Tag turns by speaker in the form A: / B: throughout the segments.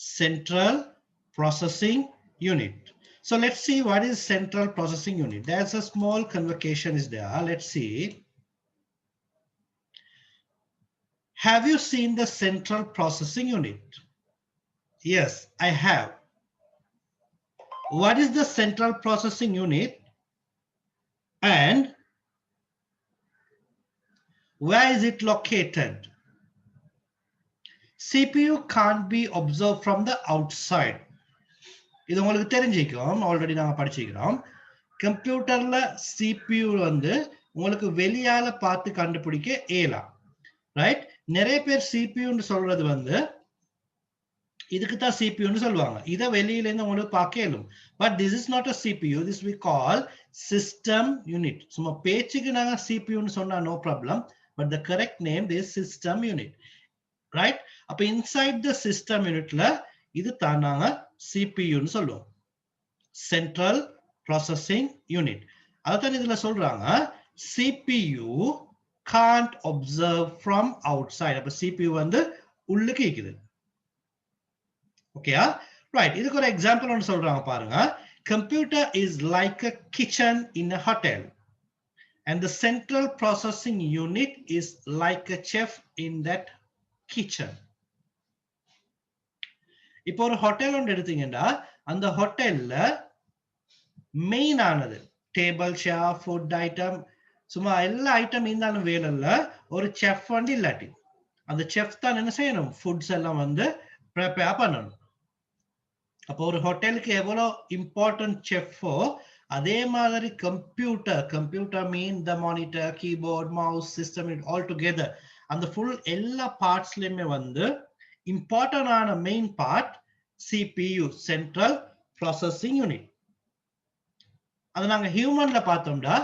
A: Central processing unit. So let's see what is central processing unit. There's a small convocation is there. Let's see. Have you seen the central processing unit? Yes, I have. What is the central processing unit and where is it located? CPU can't be observed from the outside. இது உங்களுக்கு தெரிஞ்சிக்கும், already நாங்க படிச்சிக்கிறோம். கம்ப்யூட்டர்ல CPU வந்து உங்களுக்கு வெளியால பார்த்து கண்டுபிடிக்க இயலாம். Right? நிறைய பேர் CPUன்னு சொல்றது வந்து இதுக்கு தான் CPUன்னு சொல்லுவாங்க. இத வெளியில இருந்து உங்களுக்கு பார்க்க இயலும். But this is not a CPU. This we call system unit. சும்மா பேச்சுக்கு நாங்க CPUன்னு சொன்னா no problem. But the correct name is system unit. Right? அப்ப inside the system unitல இது தான் நாங்க CPU ன்னு சொல்லுவோம். Central processing unit. அதான் இதுல சொல்றாங்க CPU can't observe from outside. அப்ப CPU வந்து உள்ளுக்கு இருக்குது. ஓகேயா? ரைட். இதுக்கு ஒரு எக்ஸாம்பிள் ஒன்று சொல்றாங்க பாருங்க. Computer is like a kitchen in a hotel. And the central processing unit is like a chef in that kitchen. இப்போ ஒரு ஹோட்டல் ஒன்று எடுத்தீங்கன்னா அந்த ஹோட்டல்ல மெயின் ஆனது டேபிள், சேர், ஃபுட் ஐட்டம், சும்மா எல்லா ஐட்டம் இருந்தாலும் வேலையில ஒரு செஃப் வந்து இல்லாட்டி அந்த செஃப் தான் என்ன செய்யணும், ஃபுட்ஸ் எல்லாம் வந்து ப்ரிப்பேர் பண்ணணும். அப்போ ஒரு ஹோட்டலுக்கு எவ்வளோ இம்பார்ட்டன்ட் செஃப்போ அதே மாதிரி computer mean the monitor, keyboard, mouse, system all together அந்த ஃபுல் எல்லா பார்ட்ஸ்லயுமே வந்து இம்பார்ட்டன்டான main part CPU, central processing unit. அது நாங்க ஹியூமன்ல பார்த்தோம்னா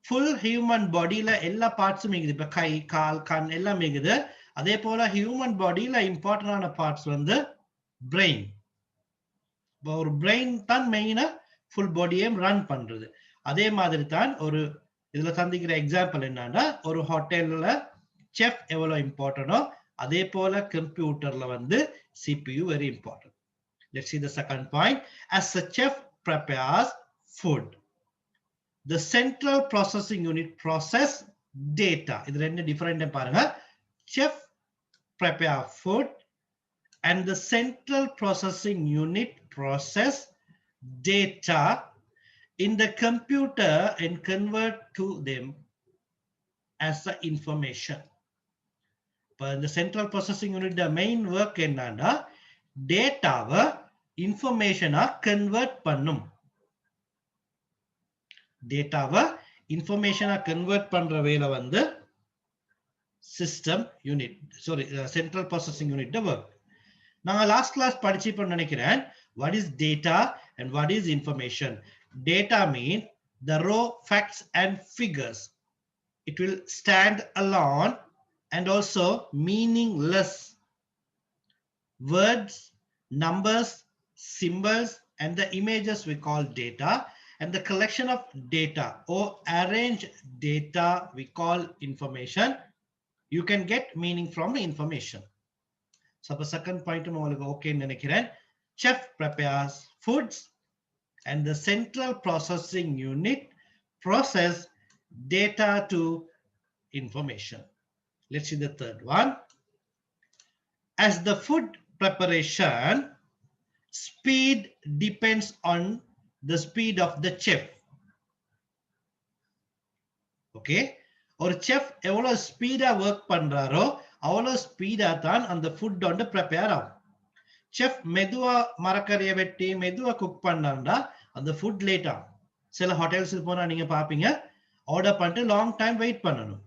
A: ஃபுல் ஹியூமன் பாடியில எல்லா பார்ட்ஸும் இருக்குது. இப்ப கை, கால், கண் எல்லாம் இருக்குது. அதே போல ஹியூமன் பாடியில இம்பார்ட்டன்டான பார்ட்ஸ் வந்து பிரெயின். ஒரு பிரெயின் தான் மெயினா ஃபுல் பாடியை ரன் பண்றது. அதே மாதிரி தான் ஒரு இதுல சந்திக்கிற எக்ஸாம்பிள் என்னன்னா ஒரு ஹோட்டல்ல செஃப் எவ்வளவு இம்பார்ட்டனோ அதே போல கம்ப்யூட்டர்ல வந்து CPU very important. Let's see the second point. As a chef prepares food, the central processing unit process data. இது ரெண்டு டிஃபரெண்ட் பாருங்க. Chef prepare food and the central processing unit process data in the computer and convert to them as the information. But the central processing unit the main work என்னன்னா டேட்டாவை இன்ஃபர்மேஷனா convert பண்ணும். டேட்டாவை இன்ஃபர்மேஷனா convert பண்ற வேலை வந்து system unit, sorry central processing unit work. நாங்க last class படிச்சிப்போம் நினைக்கிறேன். What is data and what is information? Data means the raw facts and figures. It will stand alone and also meaningless. Words, numbers, symbols, and the images we call data, and the collection of data or arranged data we call information. You can get meaning from the information. So the second point okay நினைக்கிறேன். Chef prepares foods and the central processing unit process data to information. Let's see the third one. As the food preparation speed depends on the speed of the chef. Okay, ஒரு chef எவ்வளவு speedo work பண்றாரோ அவ்வளவு speedo தான் அந்த food வந்து prepare ஆகும். Chef மெதுவா மரக்கறியை வெட்டி மெதுவா குக் பண்ணாண்டா அந்த ஃபுட் லேட் ஆகும். சில ஹோட்டல்ஸ் போனா நீங்க பாப்பீங்க ஆர்டர் பண்ணிட்டு லாங் டைம் வெயிட் பண்ணணும்.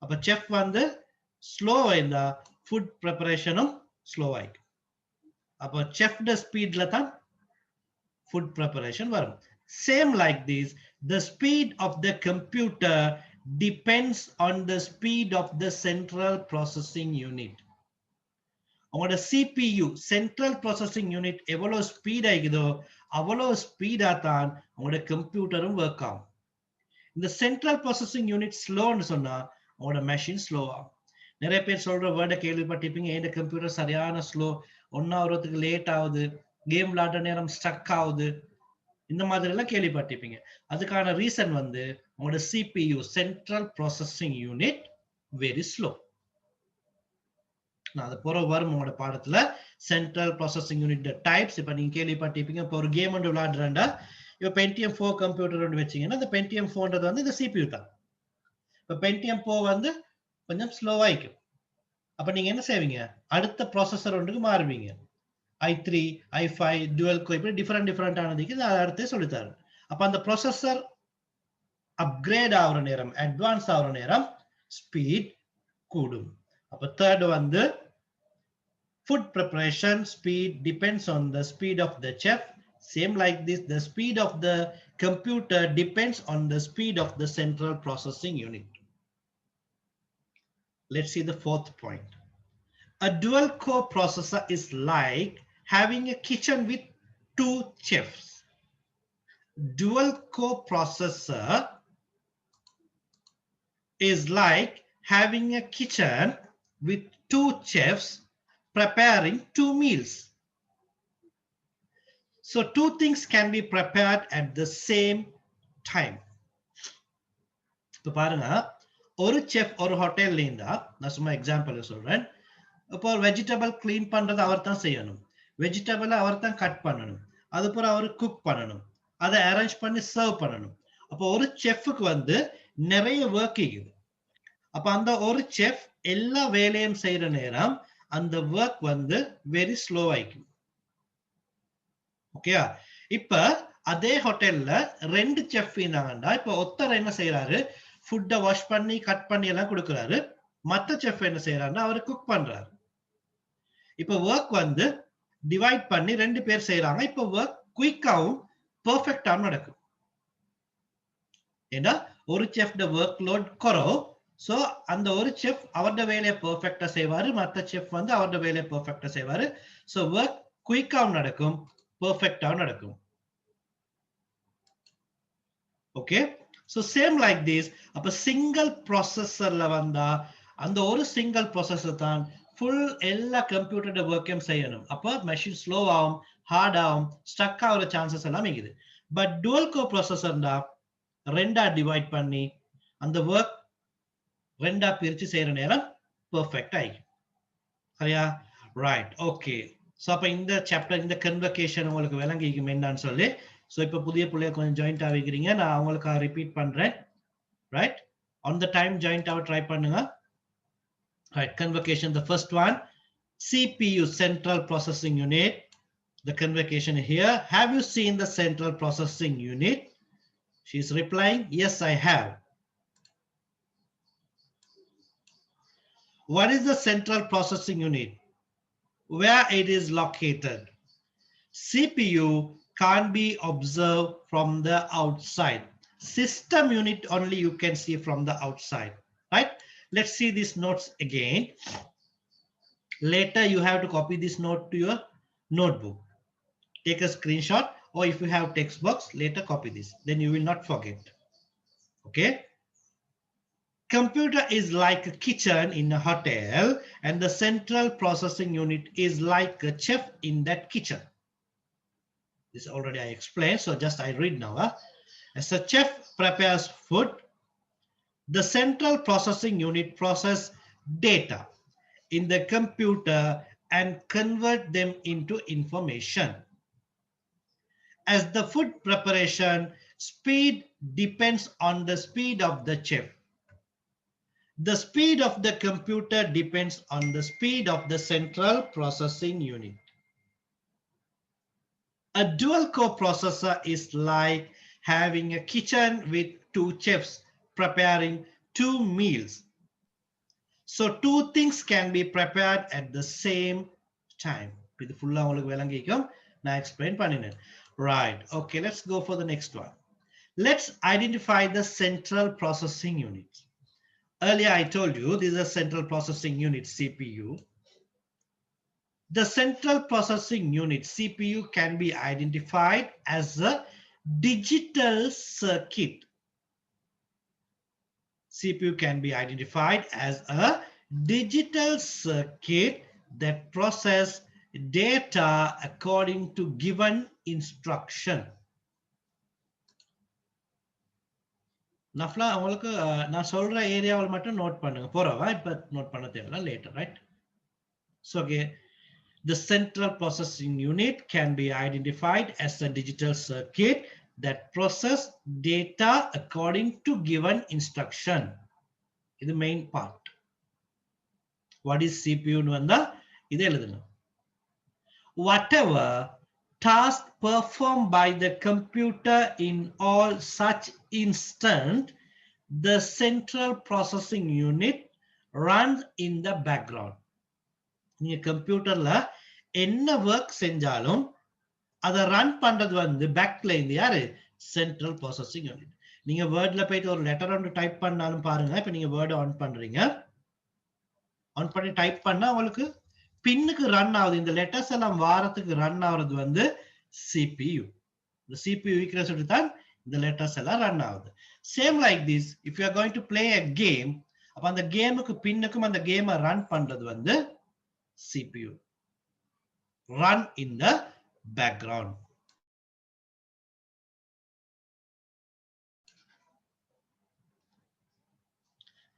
A: அப்ப செஃப் வந்து ஸ்லோவா இருந்தா ஃபுட் ப்ரிப்பரேஷனும் ஸ்லோவாயிக்கும். அப்போ செஃப்ட ஸ்பீட்ல தான் ஃபுட் ப்ரிப்பரேஷன் வரும். Same like this the speed of the computer depends on the speed of the central processing unit. உங்களோட CPU சென்ட்ரல் ப்ராசஸிங் யூனிட் எவ்வளவு ஸ்பீட் ஆகிதோ அவ்வளவு ஸ்பீடா தான் உங்களோட கம்ப்யூட்டரும் ஒர்க் ஆகும். இந்த சென்ட்ரல் ப்ராசஸிங் யூனிட் ஸ்லோன்னு சொன்னா உங்களோட மெஷின் ஸ்லோ ஆகும். நிறைய பேர் சொல்ற வேர்டை கேள்விப்பட்டிருப்பீங்க, என் கம்ப்யூட்டர் சரியான ஸ்லோ, ஒன்னாவதுக்கு லேட் ஆகுது, கேம் விளையாடுற நேரம் ஸ்டக் ஆகுது, இந்த மாதிரி எல்லாம் கேள்விப்பட்டிருப்பீங்க. அதுக்கான ரீசன் வந்து உங்களோட CPU central processing unit very slow. நான் அது போற வரும் உங்களோட பாடத்துல சென்ட்ரல் ப்ராசஸிங் யூனிட் டைப்ஸ். இப்ப நீங்க கேள்விப்பட்டிருப்பீங்க, இப்போ ஒரு கேம் ஒன்று விளையாடுறேன்டா, இப்போ Pentium 4 கம்ப்யூட்டர் ஒன்று வச்சீங்கன்னா இந்த Pentium 4ன்றது வந்து இந்த CPU தான். இப்போ Pentium 4 வந்து கொஞ்சம் ஸ்லோவாயிக்கும். அப்ப நீங்க என்ன செய்வீங்க, அடுத்த ப்ராசஸர் ஒன்றுக்கு மாறுவீங்க. i3, i5, dual core, இப்படி டிஃபரெண்ட் ஆனதுக்கு இது அடுத்தே சொல்லித்தாரு. அப்ப அந்த ப்ராசஸர் அப்கிரேட் ஆகுற நேரம், அட்வான்ஸ் ஆகுற நேரம் ஸ்பீட் கூடும். அப்ப தேர்ட் வந்து food preparation speed depends on the speed of the chef. Same like this, the speed of the computer depends on the speed of the central processing unit. Let's see the fourth point. A dual core processor is like having a kitchen with two chefs. Dual core processor is like having a kitchen with two chefs preparing two meals. So two things can be prepared at the same time. இப்போ பாருங்க, ஒரு chef ஒரு ஹோட்டல்ல இருந்தா, நான் சும்மா example சொல்றேன். இப்போ ஒரு வெஜிடபிள் கிளீன் பண்றது அவர் தான் செய்யணும், வெஜிடபிளை அவர் தான் கட் பண்ணணும், அதுக்கப்புறம் அவர் குக் பண்ணணும், அதை அரேஞ்ச் பண்ணி சர்வ் பண்ணணும். அப்போ ஒரு செஃப்க்கு வந்து நிறைய ஒர்க் இருக்குது. அப்ப அந்த ஒரு செஃப் எல்லா வேலையும் செய்யற நேரம் அந்த ஒர்க் வந்து வெரி ஸ்லோ ஆயிக்கும். ஓகே, இப்ப அதே ஹோட்டல்ல ரெண்டு செஃப் இருந்தாங்கன்னா, இப்ப ஒருத்தர் என்ன செய்யறாரு, ஃபுட்டை வாஷ் பண்ணி கட் பண்ணி எல்லாம் கொடுக்குறாரு, மத்த செஃப் என்ன செய்யறாருன்னா அவர் குக் பண்றாரு. இப்ப ஒர்க் வந்து டிவைட் பண்ணி ரெண்டு பேர் செய்யறாங்க. இப்ப ஒர்க் குயிக்காவும் பெர்ஃபெக்டாவும் நடக்கும். ஏன்னா ஒரு செஃப் ஒர்க் லோட் குறவு. சோ அந்த ஒரு செஃப் அவரோட வேலையை பெர்ஃபெக்டா செய்வாரு, மத்த செஃப் வந்து அவரோட வேலையை பெர்ஃபெக்டா செய்வாரு. சோ ஒர்க் குயிக்காவும் நடக்கும், பெர்ஃபெக்டாவும் நடக்கும். Okay, so same like this. அப்ப சிங்கிள் ப்ராசஸர்ல வந்தா அந்த ஒரு சிங்கிள் ப்ராசஸர் தான் ஃபுல் எல்லா கம்ப்யூட்டரோட ஒர்க்கையும் செய்யணும். அப்ப மெஷின் ஸ்லோ ஆகும், ஹார்ட் ஆகும், ஸ்டக் ஆகிற சான்சஸ் எல்லாம் இருக்குது. பட் டுவல் கோர் ப்ராசஸர்னா ரெண்டா டிவைட் பண்ணி அந்த ஒர்க் ரெண்டா பிரிச்சு செய்யற நேரம் பெர்ஃபெக்ட் ஆயிடும். சரியா? Right, okay. ஸோ அப்போ இந்த சாப்டர், இந்த கன்வகேஷன் உங்களுக்கு விளங்கிக்கும் என்னன்னு சொல்லி. ஸோ இப்போ புதிய பிள்ளைய கொஞ்சம் ஜாயிண்ட் ஆகிக்கிறீங்க, நான் அவங்களுக்கு ரிப்பீட் பண்றேன். Right, on the time joint ஆக ட்ரை பண்ணுங்க. Right, convocation, the first one, CPU, central processing unit. The convocation here, have you seen the central processing unit? She's replying, yes, I have. What is the central processing unit? Where it is located? CPU can't be observed from the outside. System unit only you can see from the outside. Right? Let's see these notes again. Later you have to copy this note to your notebook. Take a screenshot, or if you have text box, later copy this. Then you will not forget. Okay? Computer is like a kitchen in a hotel, and the central processing unit is like a chef in that kitchen. This already I explained, so just I read now. As a chef prepares food, the central processing unit process data in the computer and convert them into information. As the food preparation speed depends on the speed of the chef, the speed of the computer depends on the speed of the central processing unit. A dual core processor is like having a kitchen with two chefs preparing two meals. So two things can be prepared at the same time. இது ஃபுல்லா உங்களுக்கு விளங்கிக்கும், நான் explain பண்ணினேன். Right, okay, let's go for the next one. Let's identify the central processing unit. Earlier I told you this is a central processing unit, CPU. The central processing unit, CPU, can be identified as a digital circuit. CPU can be identified as a digital circuit that processes data according to given instruction. நஃப்லா உங்களுக்கு நான் சொல்ற ஏரியாவில் மட்டும் note பண்ணுங்க போறவா இப்ப note பண்ண தேவையில்ல later, right? So okay, the central processing unit can be identified as a digital circuit that process data according to given instruction. This is the main part. What is CPU nu vanda idu eludunga. Whatever task performed by the computer in all such instant, the central processing unit runs in the background. நீங்க கம்ப்யூட்டர்ல என்ன work செஞ்சாலும் அதை run பண்றது வந்து பேக்ல இருந்து யாரு? Central processing unit. நீங்க வேர்ட்ல போயிட்டு ஒரு லெட்டர் ஒன்று டைப் பண்ணாலும் பாருங்க. இப்ப நீங்க வேர்ட் ஆன் பண்றீங்க, ஆன் பண்ணி டைப் பண்ணா உங்களுக்கு பின்னுக்கு ரன் ஆகுது. இந்த லெட்டர்ஸ் எல்லாம் வாரத்துக்கு ரன் ஆகுறது வந்து CPU. இந்த CPU ஈக்குவல்ஸ் தான் இந்த லெட்டர்ஸ் எல்லாம் ரன் ஆகுது. Same like this, if you are going to play a game, அப்ப அந்த கேமுக்கு பின்னுக்கும் அந்த கேமை ரன் பண்றது வந்து CPU. Run in the background.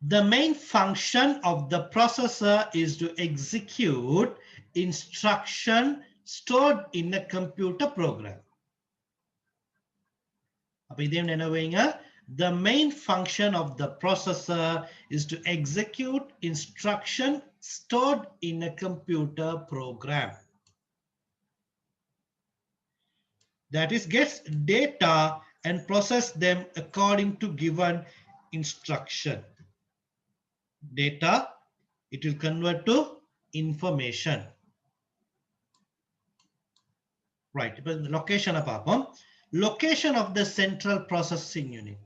A: The main function of the processor is to execute instruction stored in a computer program. அப்ப இதே என்ன வைங்க? The main function of the processor is to execute instruction stored in a computer program. That is, gets data and process them according to given instruction. Data, it will convert to information. Right. Location of paapom. Location of the central processing unit.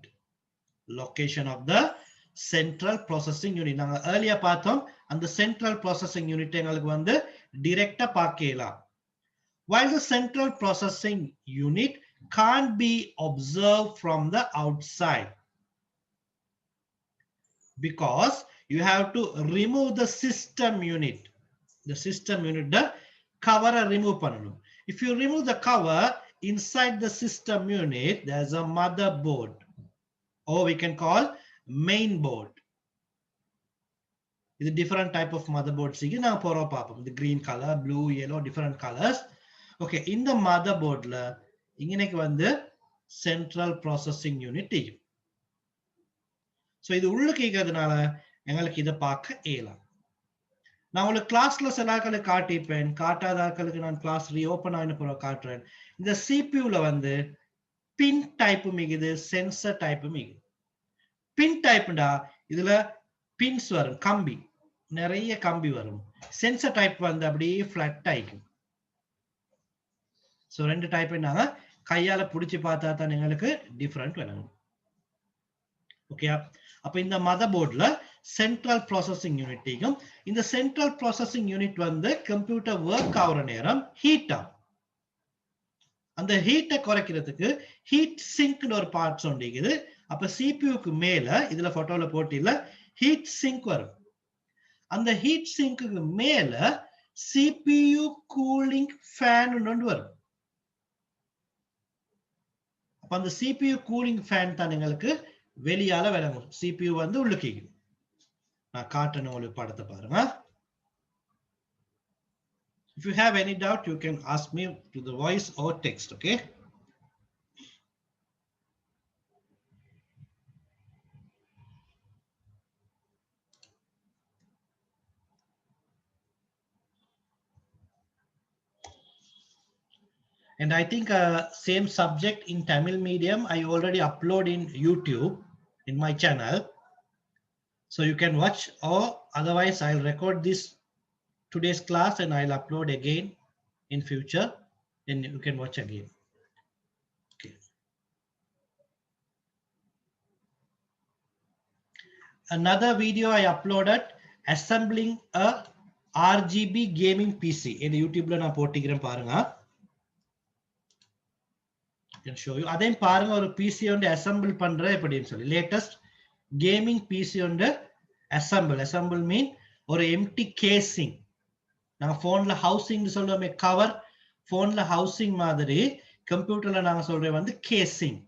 A: Location of the central processing unit. நாங்க earlier பார்த்தோம் அந்த central processing unit எங்களுக்கு வந்து directa பார்க்கலாம். While the central processing unit can't be observed from the outside, because you have to remove the system unit. The system unit, the cover remove பண்ணணும். If you remove the cover, inside the system unit, there's a motherboard, or we can call main board. It's a different type of motherboard. Now, the green color, blue, yellow, different colors. Okay, in the motherboard, இங்கனைக்கு வந்து central processing unit. So இது உள்ளுக்கு இருக்கிறதுனால எங்களுக்கு இதை பார்க்க இயலாம். நான் உங்களுக்கு கிளாஸ்ல சில ஆட்களுக்கு காட்டிப்பேன், காட்டாத ஆட்களுக்கு நான் கிளாஸ் ரீஓபன் ஆன பிறகு காட்டுறேன். இந்த சிபியூல வந்து பின் டைப் மிகுது, சென்சர் டைப் மிகுது. பின் டைப்டா இதுல பின்ஸ் வரும், கம்பி, நிறைய கம்பி வரும். சென்சர் டைப் வந்து அப்படியே ஃபிளாட் ஆயிக்கும். ஸோ ரெண்டு டைப் என்னங்க கையால பிடிச்சி பார்த்தா தான் எங்களுக்கு டிஃபரெண்ட் வேணும். ஓகே, அப்ப இந்த மதர் போர்ட்ல சென்ட்ரல் ப்ராசஸிங் யூனிட்டையும், இந்த சென்ட்ரல் ப்ராசஸிங் யூனிட் வந்து கம்ப்யூட்டர் ஒர்க் ஆகுற நேரம் ஹீட் ஆகும். அந்த ஹீட்டை குறைக்கிறதுக்கு ஹீட் சிங்க்னு ஒரு பார்ட்ஸ் ஒன்றிக்குது. அப்ப சிபியூக்கு மேல இதுல போட்டோல போட்டில ஹீட் சிங்க் வரும். அந்த ஹீட் சிங்க்கு மேல சிபியூ கூலிங் ஃபேன் ஒன்று வரும். அப்ப அந்த சிபியூ கூலிங் ஃபேன் தான் எங்களுக்கு வெளியால விளங்கும். சிபியூ வந்து உள்ளுக்கு நான் காட்டுறேன், உங்களுக்கு படத்தை பாருங்க. If you have any doubt, you can ask me to the voice or text, okay? And I think same subject in Tamil medium, I already upload in YouTube in my channel. So you can watch, or otherwise I'll record this today's class and I'll upload again in future and you can watch again. Okay. Another video I uploaded, assembling a RGB gaming PC. In YouTube la na potikiren parunga. I can show you. Adem parunga or PC onde assemble pandra eppadi solli. Latest gaming PC onde assemble mean or empty casing. நாங்க போன்ல housing சொல்லுவோமே cover, போன்ல housing மாதிரி கம்ப்யூட்டர்ல நாங்க சொல்றது வந்து கேசிங்.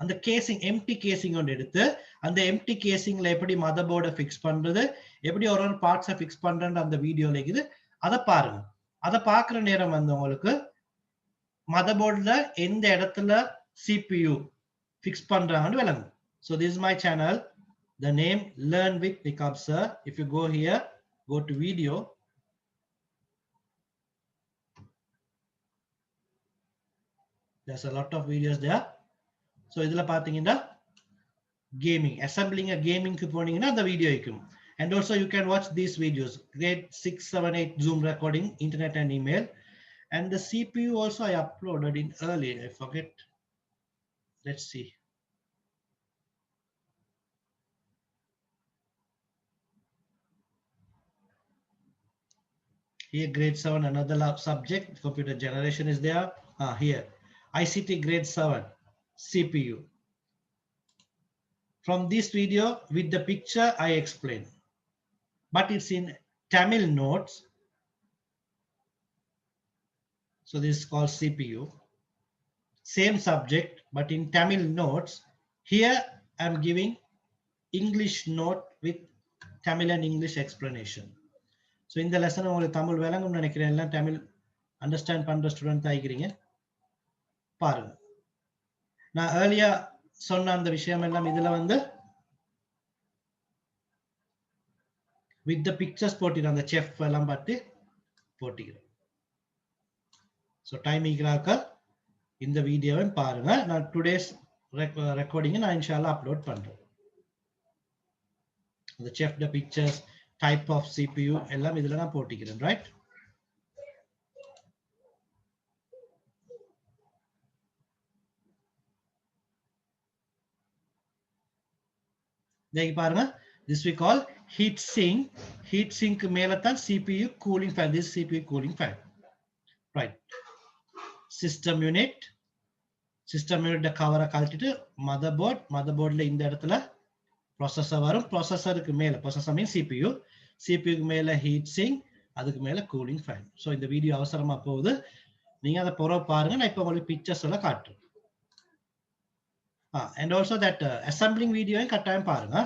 A: அந்த கேசிங் எம்டி கேசிங் ஒன்று எடுத்து அந்த எம்டி கேசிங்ல எப்படி மதர் போர்டை ஃபிக்ஸ் பண்றது, எப்படி ஒரு ஒரு பார்ட்ஸை ஃபிக்ஸ் பண்றது அந்த வீடியோல இருக்குது. அதை பாருங்க. அதை பார்க்குற நேரம் வந்து உங்களுக்கு மதர் போர்டில் எந்த இடத்துல CPU ஃபிக்ஸ் பண்றாங்கன்னு விளங்கும். So this is my channel. The name Learn with Nikab sir. If you go here, go to video. There's a lot of videos there. So இதுல பாத்தீங்கன்னா gaming, assembling a gaming க்கு போனீங்கன்னா அந்த video இருக்கும். And also you can watch these videos. Grade 6, 7, 8 Zoom recording, internet and email. And the CPU also I uploaded in early. I forget. Let's see. Here grade 7, another subject, computer generation is there. Here, ICT grade 7, CPU. From this video with the picture I explain. But it's in Tamil notes. So this is called CPU. Same subject, but in Tamil notes. Here I'm giving English note with Tamil and English explanation. So in the lesson உங்களுக்கு தமிழ் விளங்கும் நினைக்கிறேன். எல்லாம் Tamil understand பண்ற student ஆகிக்கிறீங்க. பாருங்க. நான் earlier சொன்ன அந்த விஷயம் எல்லாம் இதுல வந்து with the pictures போட்டிருக்கேன். அந்த செஃப் எல்லாம் பார்த்து போட்டிக்கிறேன். ஸோ டைம் ஈக்கிறாக்க இந்த வீடியோவை பாருங்க. நான் டுடேஸ் ரெக்கார்டிங்கை நான் இன்ஷால்லா அப்லோட் பண்றேன். the chef, the pictures, type of CPU எல்லாம் இதுல நான் போட்டிக்கிறேன். ரைட்? பாருங்க. This we call heat sink. Heat sink மேல தான் CPU cooling fan. This CPU cooling fan. Right. System unit. System unit கவரை கழட்டிட்டு motherboard. motherboardல இந்த இடத்துல processor வரும். processorக்கு மேல, processor means CPU. CPUக்கு மேல heat sink, அதுக்கு மேல cooling fan. So இந்த வீடியோ அவசரமா போகுது. நீங்க அதை பொற பாருங்க. நான் இப்ப உங்களுக்கு pictures எல்லாம் காட்டுறேன். And also that assembling video கட்டாயம் பாருங்க.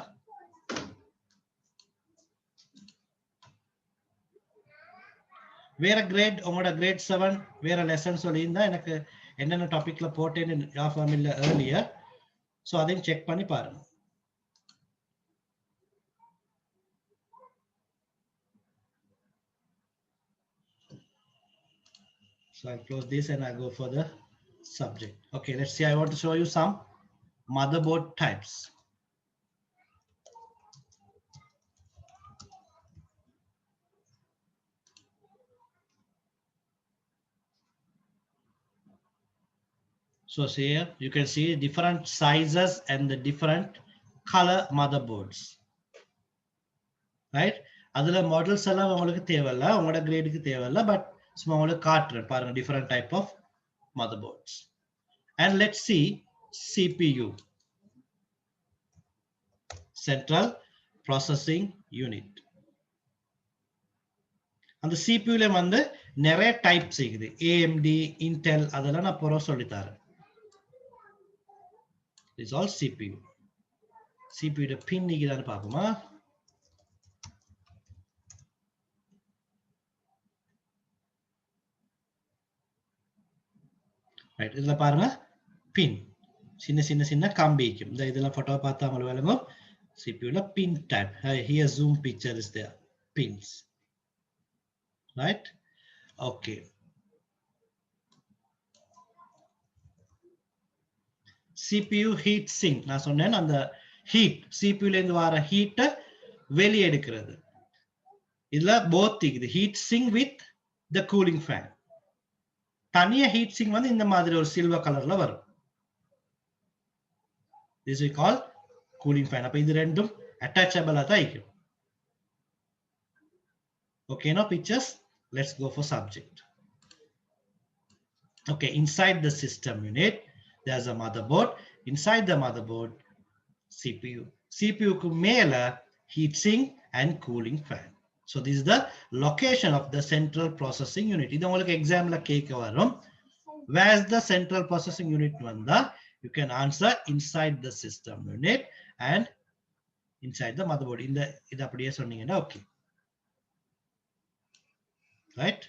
A: வேற கிரேட், உங்களோட கிரேட் 7 வேற லெசன் சொல்லியிருந்தா எனக்கு என்னென்ன டாபிக்ல போட்டேன்னு ஞாபகம் இல்லை earlier. ஸோ அதையும் செக் பண்ணி பாருங்க. So I'll close this and I go for the subject. Okay, let's see. I want to show you some motherboard types. So here you can see different sizes and the different color motherboards. Right? அதுல models எல்லாம் உங்களுக்கு தேவையில்ல, உங்களோட கிரேடுக்கு தேவையில்ல. But சும்மா உங்களுக்கு காட்டுறேன் பாருங்க, different type of motherboards. And let's see CPU, Central Processing Unit. அந்த CPUல வந்து நிறைய டைப்ஸ் இருக்குது. AMD, Intel, அதெல்லாம் நான் புறம் சொல்லித்தரேன். It's all CPU. CPU பின் நீக்குதான்னு பார்ப்போமா? ரைட், இதுல பாருங்க பின் சின்ன சின்ன சின்ன கம்பிக்கும். இந்த இதெல்லாம் போட்டோ பார்த்தா உங்களுக்கு விளங்கும். CPUல pin type. Here zoom picture is there. Pins. Right? Okay. CPU heat sink. நான் சொன்னேன் அந்த ஹீட், CPUல இருந்து வர ஹீட்டை வெளியே எடுக்கிறது. இதுல both இருக்குது. Heat sink with the cooling fan. தனியா ஹீட் சிங்க் வந்து இந்த மாதிரி ஒரு சில்வர் கலர்ல வரும். This we call cooling fan. அப்ப இது ரெண்டும் attachable தான் இருக்கும். Okay, now pictures. Let's go for subject. Okay, inside the system unit, there's a motherboard. Inside the motherboard, CPU. CPU க்கு மேல heat sink and cooling fan. So this is the location of the central processing unit. இது உங்களுக்கு எக்ஸாம்ல கேட்க வரும். Where is the central processing unit வந்தா you can answer inside the system unit and inside the motherboard. இந்த இது அப்படியே சொன்னீங்கன்னா okay. Right?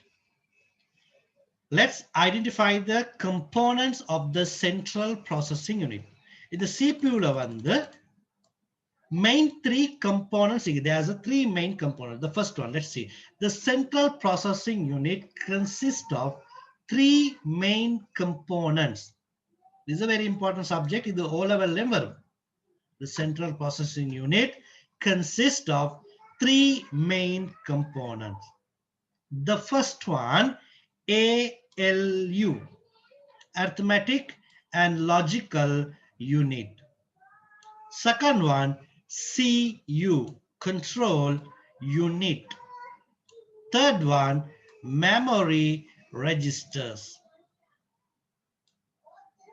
A: Let's identify the components of the central processing unit. In the CPU ல வந்து main three components. There's a three main components. The first one, let's see. The central processing unit consists of three main components. This is a very important subject. This is O-level level. The central processing unit consists of three main components. The first one, ALU, arithmetic and logical unit. Second one, CU, control unit. Third one, memory registers.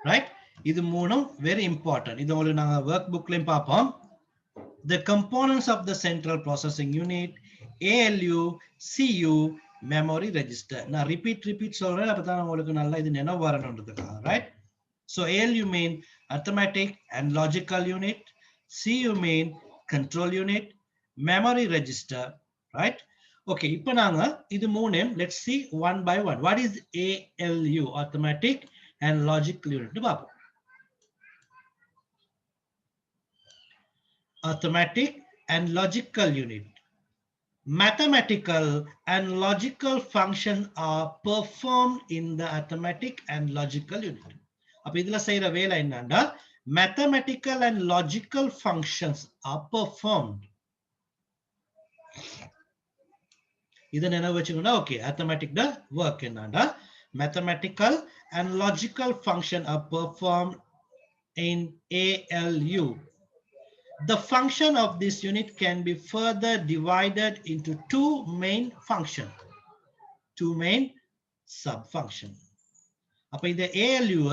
A: Right? இது மூணும் very important. இது உங்களுக்கு நாங்க workbookலயும் பார்ப்போம். The components of the central processing unit, ALU, CU, memory register. நான் repeat சொல்றேன், அப்பதான் உங்களுக்கு நல்லா இது நினைவு வரணும்ன்றதுக்காக. Right? So ALU mean arithmetic and logical unit. CU mean control unit, memory register, right? Okay, இப்போ நாங்க இது மூணும் let's see one by one. What is ALU, arithmetic and logical unit? பாப்போம். Arithmetic and logical unit. Mathematical and logical functions are performed in the arithmetic and logical unit. அப்ப இதுல செய்யற வேலை என்னன்னா mathematical and logical functions are performed. இதை நினைவு வச்சுக்கோங்க. Okay, arithmetic the work என்னன்னா mathematical and logical function are performed in ALU. The function of this unit can be further divided into two main functions, two main sub-functions. அப்ப இந்த ALU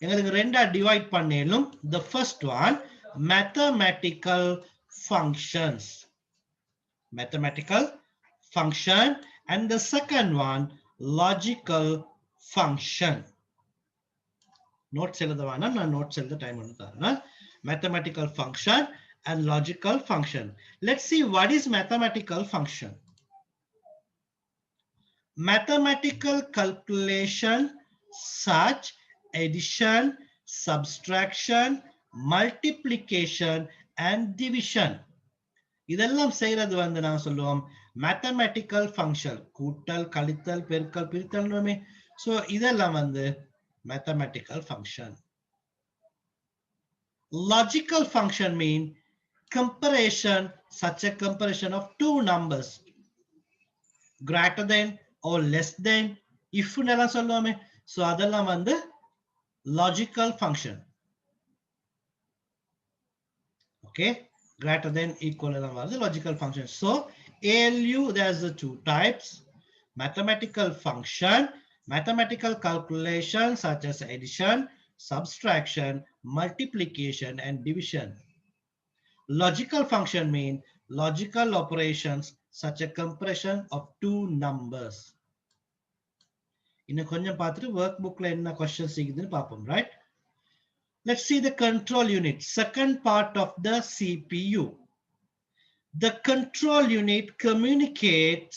A: எங்களுக்கு ரெண்டா divide பண்ணேலும். The first one, mathematical functions, mathematical function, and the second one, logical function. Notes எழுதவானா, நான் notes எழுத time எடுத்தாங்க. Mathematical function and logical function. Let's see what is mathematical function. Mathematical calculation such addition, subtraction, multiplication and division. இதெல்லாம் செய்யறது வந்து நாங்க சொல்லுவோம் mathematical function. கூட்டல், கழித்தல், பெருக்கல், பிரித்தல். So இதெல்லாம் வந்து mathematical function. Logical function mean comparison, such a comparison of two numbers, greater than or less than, if நெல்லாம் சொல்லுவோமே. So அதெல்லாம் வந்து logical function. Okay, greater than, equal எல்லாம் வருது logical function. So ALU, there's the two types: mathematical function, mathematical calculation such as addition, subtraction, multiplication and division. Logical function mean logical operations such a comparison of two numbers. இன்னும் கொஞ்சம் பார்த்துட்டு workbookல என்ன questions இருக்குதுன்னு பார்ப்போம். Right? Let's see the control unit, second part of the CPU. The control unit communicates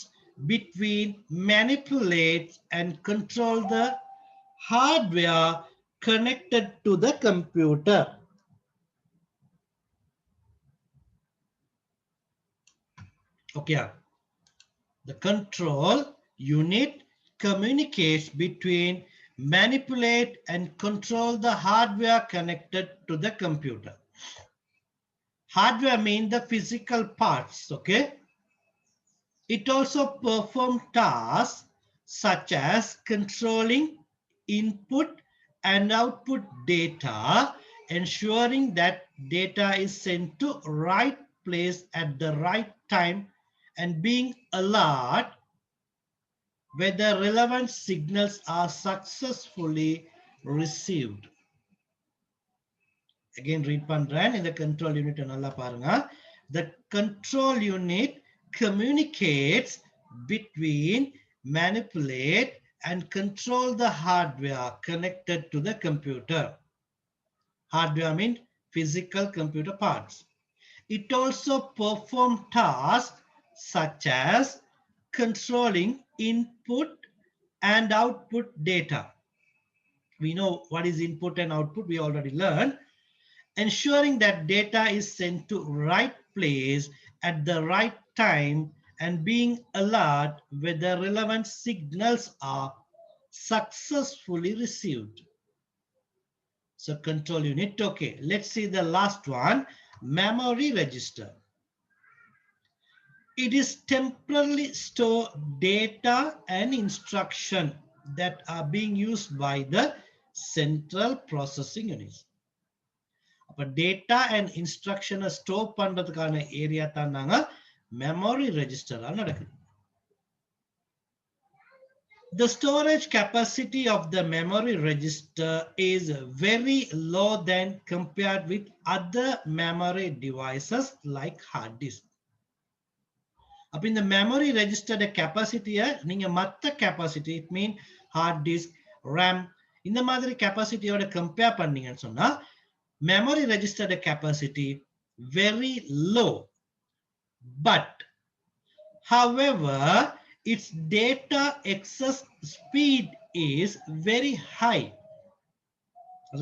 A: between, manipulates and control the hardware connected to the computer. Okay, the control unit communicates between, manipulate and control the hardware connected to the computer. Hardware means the physical parts. Okay, it also performs tasks such as controlling input and output data, ensuring that data is sent to right place at the right time and being alert whether relevant signals are successfully received. Again read பண்றேன். இந்த control unit நல்லா பாருங்க. The control unit communicates between, manipulate, and control the hardware connected to the computer. Hardware means physical computer parts. It also performs tasks such as controlling input and output data. We know what is input and output, we already learned. Ensuring that data is sent to right place at the right time and being alert whether relevant signals are successfully received. So control unit, okay. Let's see the last one, memory register. It is temporarily store data and instruction that are being used by the central processing units. அப்ப data and instruction store பண்றதுக்கான area தான் நாங்க memory register நடக்குது. The storage capacity of the memory register is very low than compared with other memory devices like hard disk. அப்ப இந்த memory register capacity நீங்க மத்த capacity, it mean hard disk, RAM இந்த மாதிரி capacity-யோட compare பண்ணீங்கன்னு சொன்னா memory register capacity very low, but however its data access speed is very high.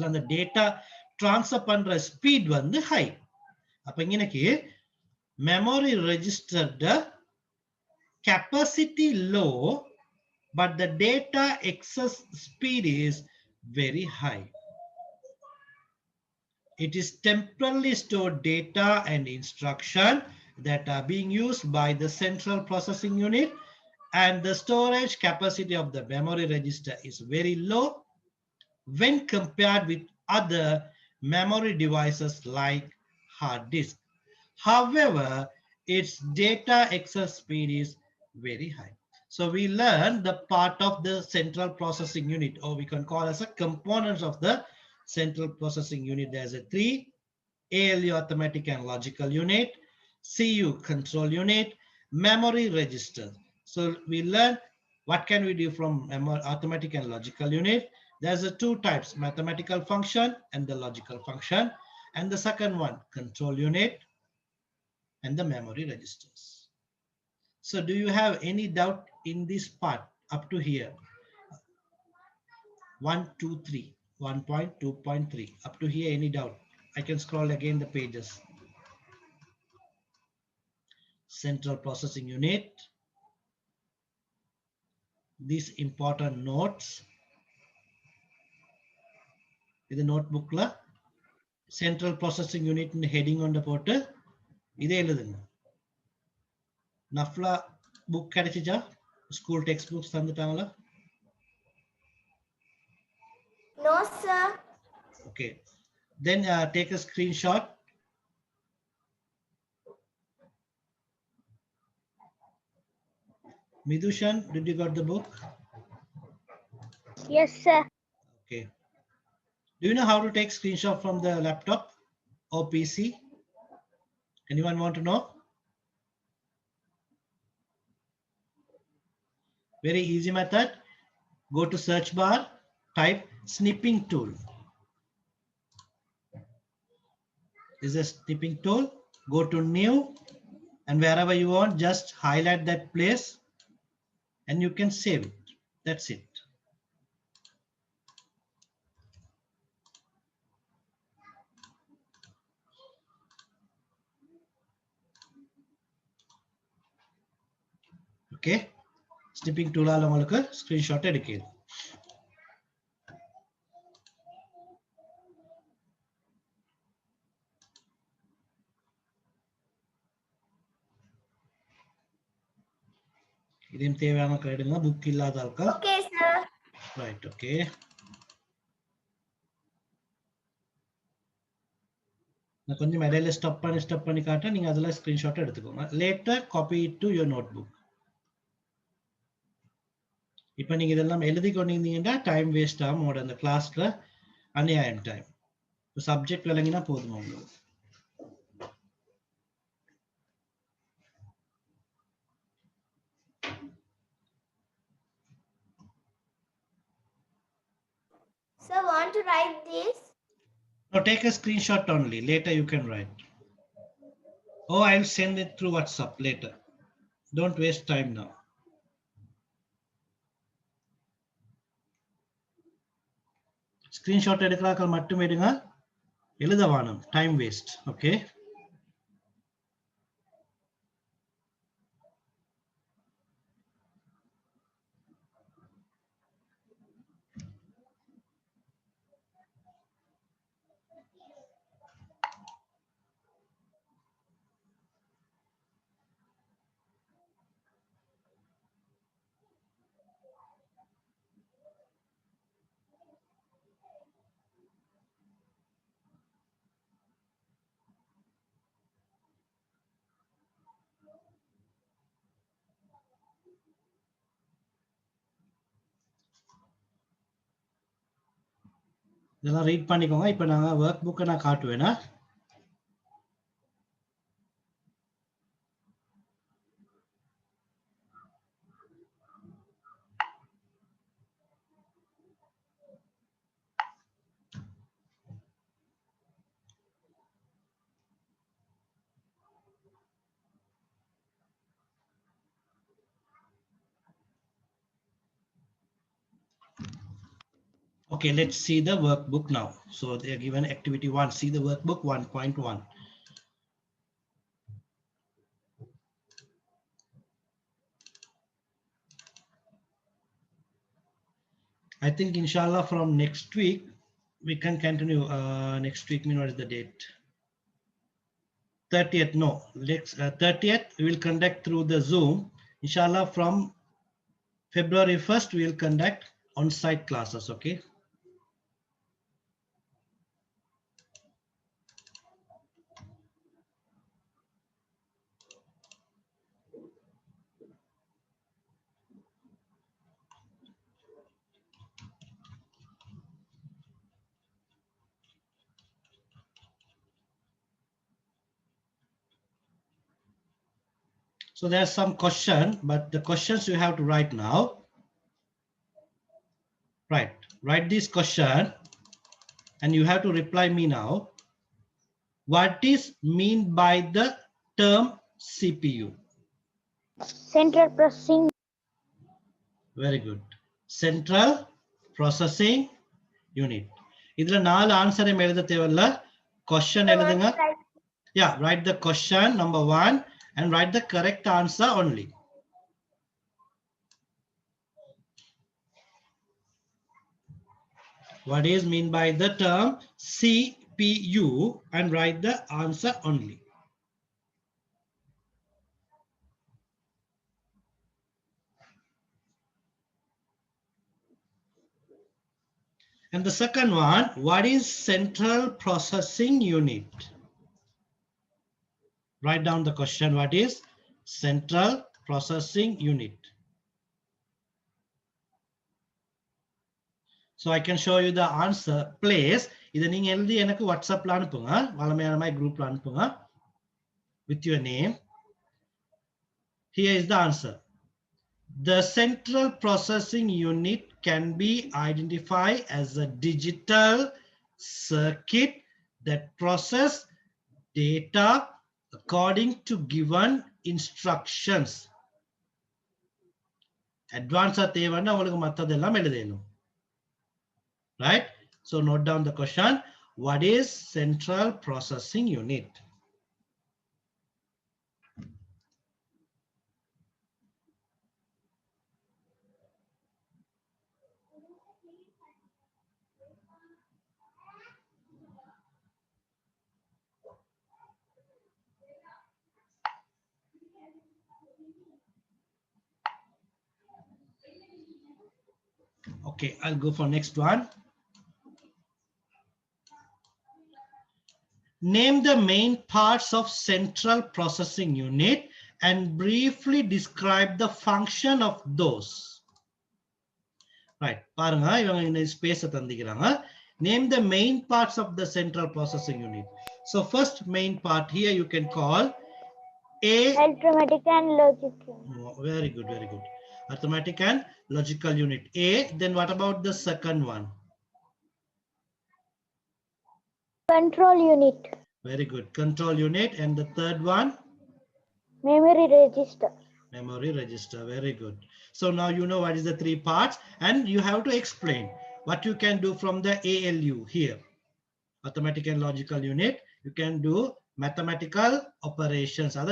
A: அந்த data transfer பண்ற speed வந்து high. அப்ப இங்கனக்கு memory register capacity low, but the data access speed is very high. It is temporarily stored data and instruction that are being used by the central processing unit, and the storage capacity of the memory register is very low when compared with other memory devices like hard disk. However, its data access speed is very high. So we learned the part of the central processing unit, or we can call as a components of the central processing unit. There's a 3: ALU arithmetic and logical unit, CU control unit, memory register. So we learn what can we do from arithmetic and logical unit. There's a 2 types, mathematical function and the logical function, and the second one control unit and the memory registers. So do you have any doubt in this part up to here? 1, 2, 3, 1.2.3 up to here, any doubt? I can scroll again the pages. Central processing unit, these important notes. இது நோட்புக்ல central processing unit heading கொண்டு போட்டு இதே எழுதுங்க. நஃப்லா book கிடைச்சிச்சா? School text books தந்துட்டாங்களா?
B: No sir.
A: Okay, then take a screenshot. Midushan, did you got the book?
B: Yes sir.
A: Okay. Do you know how to take screenshot from the laptop or PC? Anyone want to know? Very easy method. Go to search bar, type snipping tool. This is a snipping tool. Go to new, and wherever you want, just highlight that place and you can save it. That's it. Okay, snipping tool ஆல உங்களுக்கு screenshot எடுக்குது. இதையும் தேவையான எடுங்க, book இல்லாத ஆளுக்கா.
B: Okay sir.
A: Right, okay. நான் கொஞ்சம் இடையில ஸ்டாப் பண்ணி காட்ட, நீங்க அதெல்லாம் ஸ்கிரீன்ஷாட் எடுத்துக்கோங்க. Later copy it to your notebook. இப்போ நீங்க இதெல்லாம் எழுதி கொண்டிருந்தீங்கன்னா டைம் வேஸ்ட் ஆகும் உங்களோட அந்த கிளாஸ்ல, அநியாயம் டைம். சப்ஜெக்ட் விளங்கினா போதும் உங்களுக்கு.
B: Sir, want to write this?
A: No, take a screenshot only. Later you can write. Oh, I'll send it through WhatsApp later. Don't waste time now. Screenshot எடுக்கலாக்கள் மட்டும் எடுங்க. எழுத வேணாம். Time waste. Okay. இதெல்லாம் read பண்ணிக்கோங்க. இப்போ நாங்க ஒர்க் புக்கை நான் காட்டுவேனா? Okay, let's see the workbook now. So they are given activity 1. See the workbook 1.1. I think inshallah from next week we can continue. Next week, mean what is the date? 30th. No, let's 30th we will conduct through the Zoom. Inshallah from February 1st we will conduct on-site classes. Okay. So there's some question, but the questions you have to write now. Right, write this question and you have to reply me now. What is mean by the term CPU?
C: Central processing.
A: Very good. Central processing unit. இதுல 4 ஆன்சரை எழுத தேவையில்ல. Question
B: Sir, want
A: எழுதுங்க.
B: to write?
A: Yeah, write the question number 1 and write the correct answer only. What is mean by the term CPU and write the answer only. And the second one, what is central processing unit? Write down the question. What is central processing unit? So I can show you the answer. Place. இதை நீங்க எழுதி எனக்கு வாட்ஸ்அப்ல அனுப்புங்க. வளமையான மாதிரி குரூப்ல அனுப்புங்க. With your name. Here is the answer. The central processing unit can be identified as a digital circuit that process data according to given instructions. Advanced தேவைன்னா உங்களுக்கு மத்ததெல்லாம் எழுதணும். Right? So note down the question. What is central processing unit? Okay, I'll go for next one. Name the main parts of central processing unit and briefly describe the function of those. Right, பாருங்க இவங்க இந்த space தந்திக்கிறாங்க. Name the main parts of the central processing unit. So first main part here you can call A.
C: Arithmetic and logic.
A: Oh, very good, very good. Arithmetic and logical unit A. Then what about the second one?
C: Control unit.
A: Very good. Control unit. And the third one?
C: Memory register.
A: Memory register. Very good. So now you know what is the three parts, and you have to explain what you can do from the ALU here. Arithmetic and logical unit. You can do mathematical operations. That's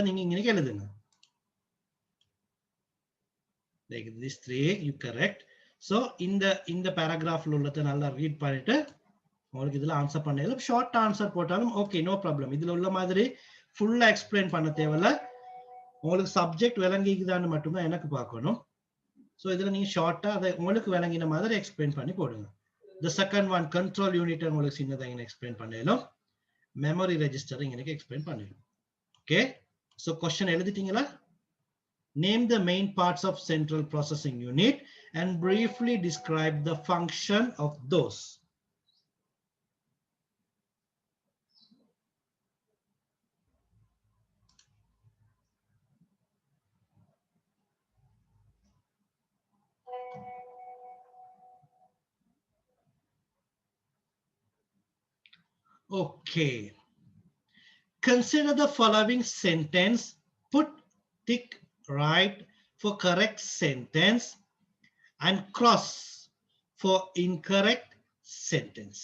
A: like these three, you correct. So in the paragraph உள்ளத நல்லா read பண்ணிட்டு உங்களுக்கு இதெல்லாம் answer பண்ணலாம். Short answer போட்டாலும் okay, no problem. இதுல உள்ள மாதிரி ஃபுல்லா எக்ஸ்பிளைன் பண்ண தேவையில்ல. உங்களுக்கு சப்ஜெக்ட் விளங்கிக்குதான்னு மட்டும்தான் எனக்கு பார்க்கணும். ஸோ இதுல நீங்க ஷார்ட்டா அதை உங்களுக்கு விளங்கின மாதிரி எக்ஸ்பிளைன் பண்ணி போடுங்க. The second one, control unit உங்களுக்கு சின்னதா இங்க எக்ஸ்பிளைன் பண்ணலாம். மெமரி ரெஜிஸ்டர் இங்க எக்ஸ்பிளைன் பண்ணலாம். ஓகே, ஸோ क्वेश्चन எழுதிட்டீங்களா? Name the main parts of central processing unit and briefly describe the function of those. Okay. Consider the following sentence. Put tick right for correct sentence and cross for incorrect sentence.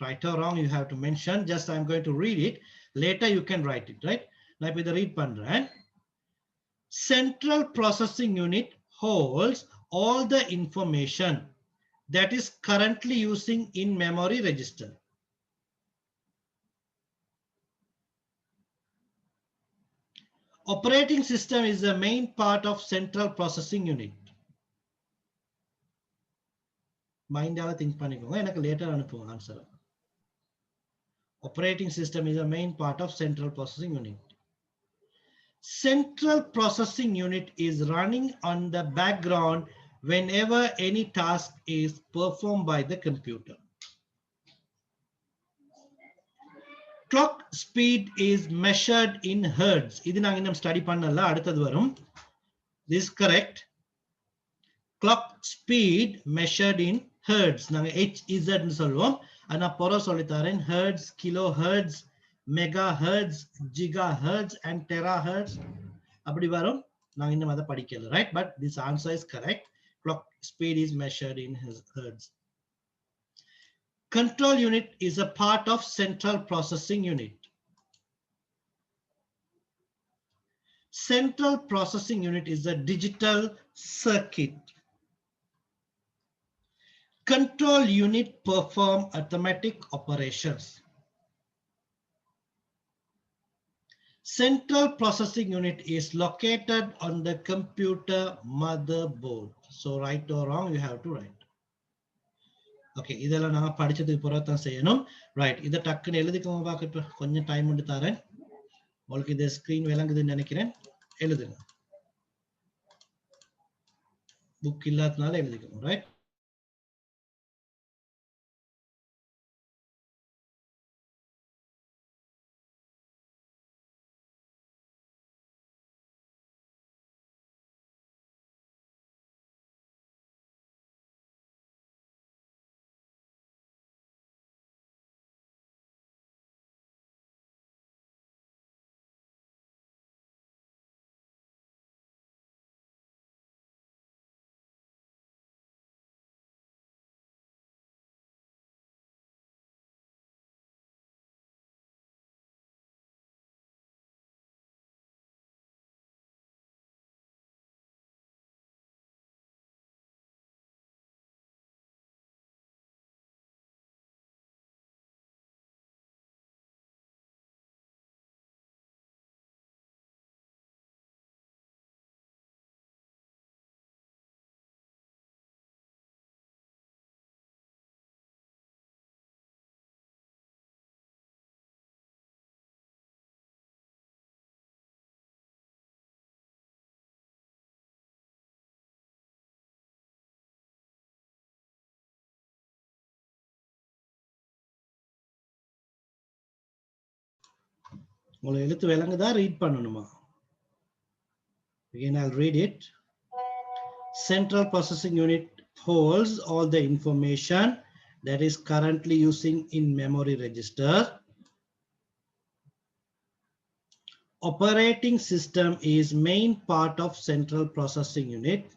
A: Right or wrong, you have to mention. Just I'm going to read it. Later you can write it, right? Now with the read pandran. Central processing unit holds all the information that is currently using in memory register. Operating system is the main part of central processing unit. Mind ala think panikonga, enakku later anupunga answer. Operating system is the main part of central processing unit. Central processing unit is running on the background whenever any task is performed by the computer. Clock speed is measured in hertz. Idu naanga innum study pannala, aduthathu varum. This is correct. Clock speed measured in hertz. நாங்க HZ ன்னு சொல்லுவோம். ஆனா பொற சொல்லித்தாரேன் hertz, kilohertz, megahertz, gigahertz and terahertz. அப்படி வரும். நாங்க இன்னும் அதை படிக்கல, right? But this answer is correct. Clock speed is measured in hertz. Control unit is a part of central processing unit. Central processing unit is a digital circuit. Control unit perform arithmetic operations. Central processing unit is located on the computer motherboard. So right or wrong, you have to write. Okay, இதெல்லாம் நான் படிச்சதுக்கு பிறகு தான் செய்யணும். Right, இதை டக்குன்னு எழுதிக்கோங்க பார்க்கட்டும். கொஞ்சம் டைம் வந்து தரேன். உங்களுக்கு இது ஸ்கிரீன் விளங்குதுன்னு நினைக்கிறேன். எழுதுங்க. புக் இல்லாதனால எழுதிக்கோங்க. ரைட், உங்களுக்கு எழுத்து விளங்குதா? ரீட் பண்ணணுமா? Again, I'll read it. Central processing unit holds all the information that is currently using in memory register. Operating system is main part of central processing unit.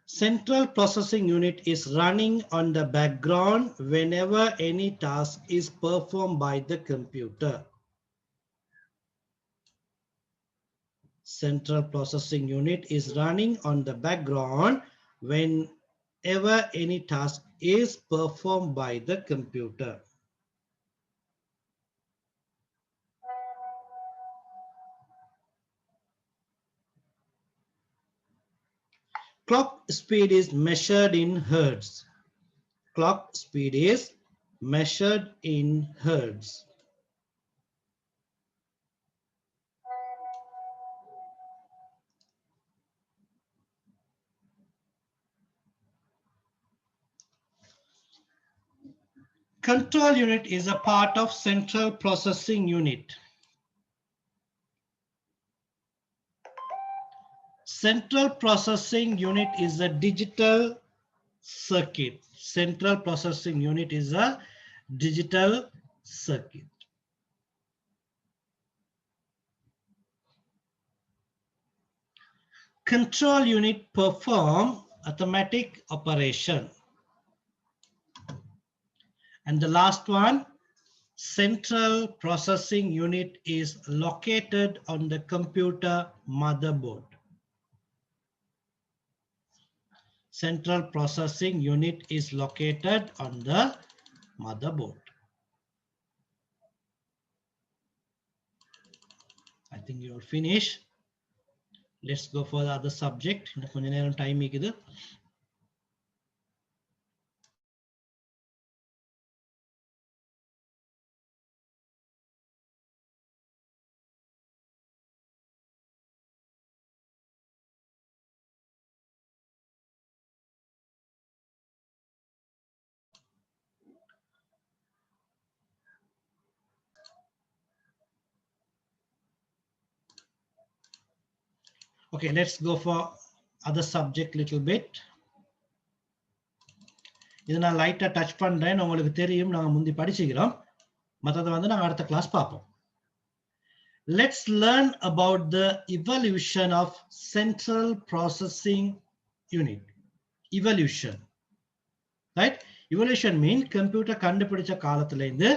A: Central processing unit is running on the background whenever any task is performed by the computer. Central processing unit is running on the background whenever any task is performed by the computer. Clock speed is measured in hertz. Clock speed is measured in hertz. Control unit is a part of central processing unit. Central processing unit is a digital circuit. Central processing unit is a digital circuit. Control unit perform arithmetic operation. And the last one, central processing unit is located on the computer motherboard. Central processing unit is located on the motherboard. I think you're finished. Let's go for the other subject. Time. Okay, let's go for other subject little bit. இதை நான் லைட்டா touch பண்றேன், உங்களுக்கு தெரியும், நாங்க முந்தி படிச்சுக்கிறோம். மத்தத வந்து நாங்க அடுத்த கிளாஸ் பார்ப்போம். Let's learn about the evolution of central processing unit. Evolution, right? Evolution mean computer கண்டுபிடிச்ச காலத்துல இருந்து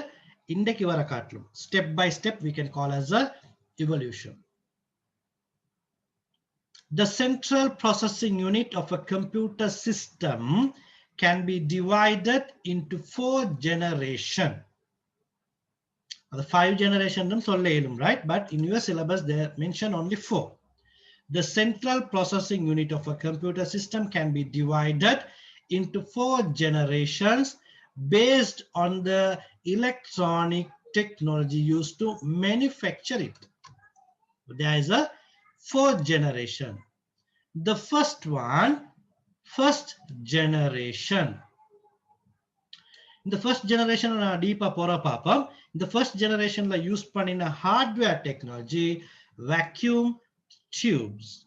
A: இன்றைக்கு வர காட்டலும். Step by step we can call as a evolution. The central processing unit of a computer system can be divided into 4 generations. The 5 generations, right? But in your syllabus, they mention only 4. The central processing unit of a computer system can be divided into 4 generations based on the electronic technology used to manufacture it. There is a 4th generation. The first one, first generation. In the first generation, deepa pora papam. In the first generation, la use panina hardware technology, vacuum tubes.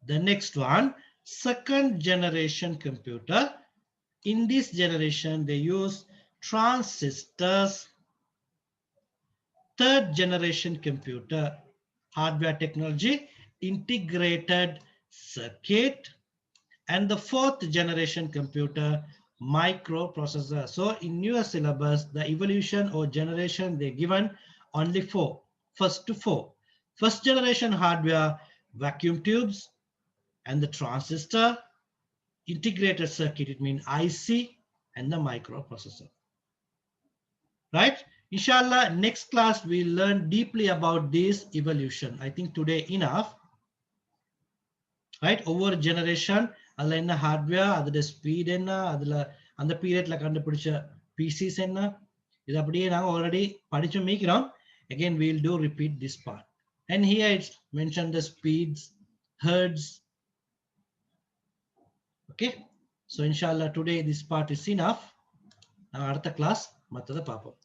A: The next one, second generation computer. In this generation, they use transistors. Third generation computer, hardware technology, integrated circuit. And the 4th generation computer, microprocessor. So in your syllabus, the evolution or generation they given only 4. First to 4. First generation hardware, vacuum tubes and the transistor, integrated circuit, it means IC, and the microprocessor. right? Inshallah, next class we'll learn deeply about this evolution. I think today enough, right? Over generation அதுல என்ன hardware, அதோட speed என்ன, அதுல அந்த பீரியட்ல கண்டுபிடிச்ச PCs என்ன, இது அப்படியே நாங்க ஆல்ரெடி படிச்சு மீக்கிறோம். Again we'll do repeat this part, and here it's mentioned the speeds, hertz. Okay, so inshallah today this part is enough. அடுத்த கிளாஸ் மற்றதை பார்ப்போம்.